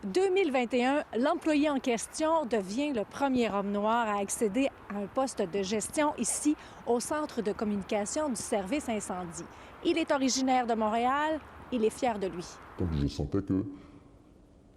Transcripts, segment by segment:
2021, l'employé en question devient le premier homme noir à accéder à un poste de gestion ici au Centre de communication du service incendie. Il est originaire de Montréal, il est fier de lui. Donc je sentais que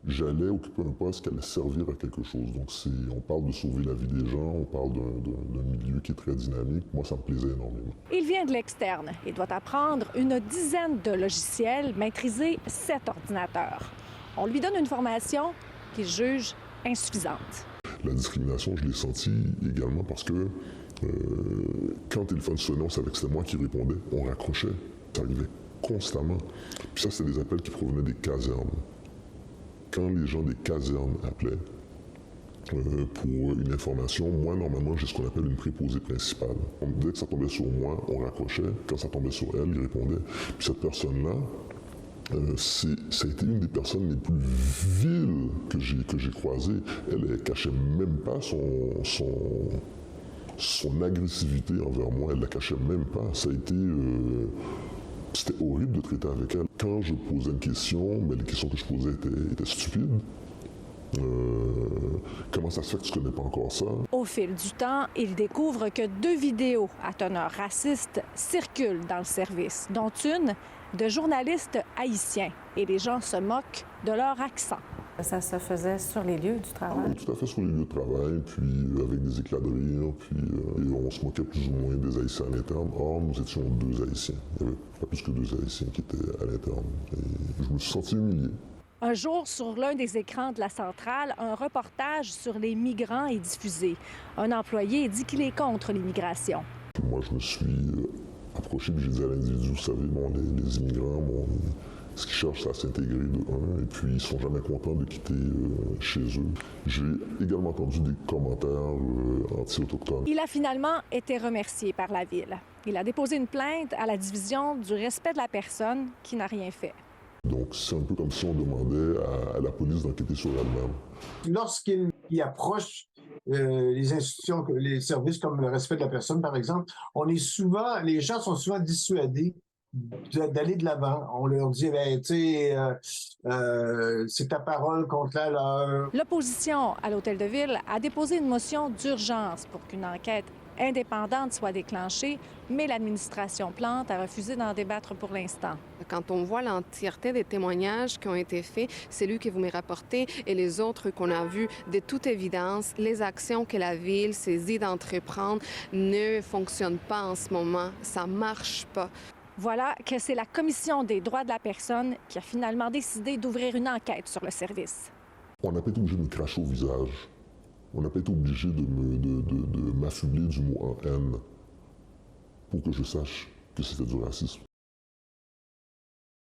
j'allais occuper un poste qui allait servir à quelque chose. Donc on parle de sauver la vie des gens, on parle d'un milieu qui est très dynamique. Moi, ça me plaisait énormément. Il vient de l'externe et doit apprendre une dizaine de logiciels, maîtriser 7 ordinateurs. On lui donne une formation qu'il juge insuffisante. La discrimination, je l'ai sentie également parce que quand le téléphone sonnait, on savait que c'était moi qui répondais. On raccrochait. Ça arrivait constamment. Puis ça, c'était des appels qui provenaient des casernes. Quand les gens des casernes appelaient pour une information, moi, normalement, j'ai ce qu'on appelle une préposée principale. Dès que ça tombait sur moi, on raccrochait. Quand ça tombait sur elle, il répondait. Puis cette personne-là, ça a été une des personnes les plus viles que j'ai croisées. Elle cachait même pas son agressivité envers moi. Elle la cachait même pas. Ça a été... C'était horrible de traiter avec elle. Quand je posais une question, mais les questions que je posais étaient stupides. Comment ça se fait que tu ne connais pas encore ça? Au fil du temps, il découvre que 2 vidéos à teneur raciste circulent dans le service, dont une de journalistes haïtiens. Et les gens se moquent de leur accent. Ça se faisait sur les lieux du travail? Oui, tout à fait sur les lieux de travail, puis avec des éclats de rire, puis on se moquait plus ou moins des Haïtiens à l'interne. Or, nous étions 2 Haïtiens. Il n'y avait pas plus que 2 Haïtiens qui étaient à l'interne. Et je me suis senti humilié. Un jour, sur l'un des écrans de la centrale, un reportage sur les migrants est diffusé. Un employé dit qu'il est contre l'immigration. Moi, je me suis approché et j'ai dit à l'individu, vous savez, bon, les immigrants, bon, ce qu'ils cherchent, c'est à s'intégrer de un, et puis ils sont jamais contents de quitter chez eux. J'ai également entendu des commentaires anti-autochtones. Il a finalement été remercié par la Ville. Il a déposé une plainte à la division du respect de la personne qui n'a rien fait. Donc, c'est un peu comme si on demandait à la police d'enquêter sur elle-même. Lorsqu'il approche les institutions, les services comme le respect de la personne, par exemple, les gens sont souvent dissuadés d'aller de l'avant. On leur dit, ben, tu sais, c'est ta parole contre la leur. L'opposition à l'Hôtel de Ville a déposé une motion d'urgence pour qu'une enquête indépendante soit déclenchée, mais l'administration Plante a refusé d'en débattre pour l'instant. Quand on voit l'entièreté des témoignages qui ont été faits, celui que vous m'avez rapporté et les autres qu'on a vus, de toute évidence, les actions que la Ville saisit d'entreprendre ne fonctionnent pas en ce moment. Ça marche pas. Voilà que c'est la Commission des droits de la personne qui a finalement décidé d'ouvrir une enquête sur le service. On n'a pas été obligé de me cracher au visage. On n'a pas été obligé de m'affubler du mot en haine pour que je sache que c'était du racisme.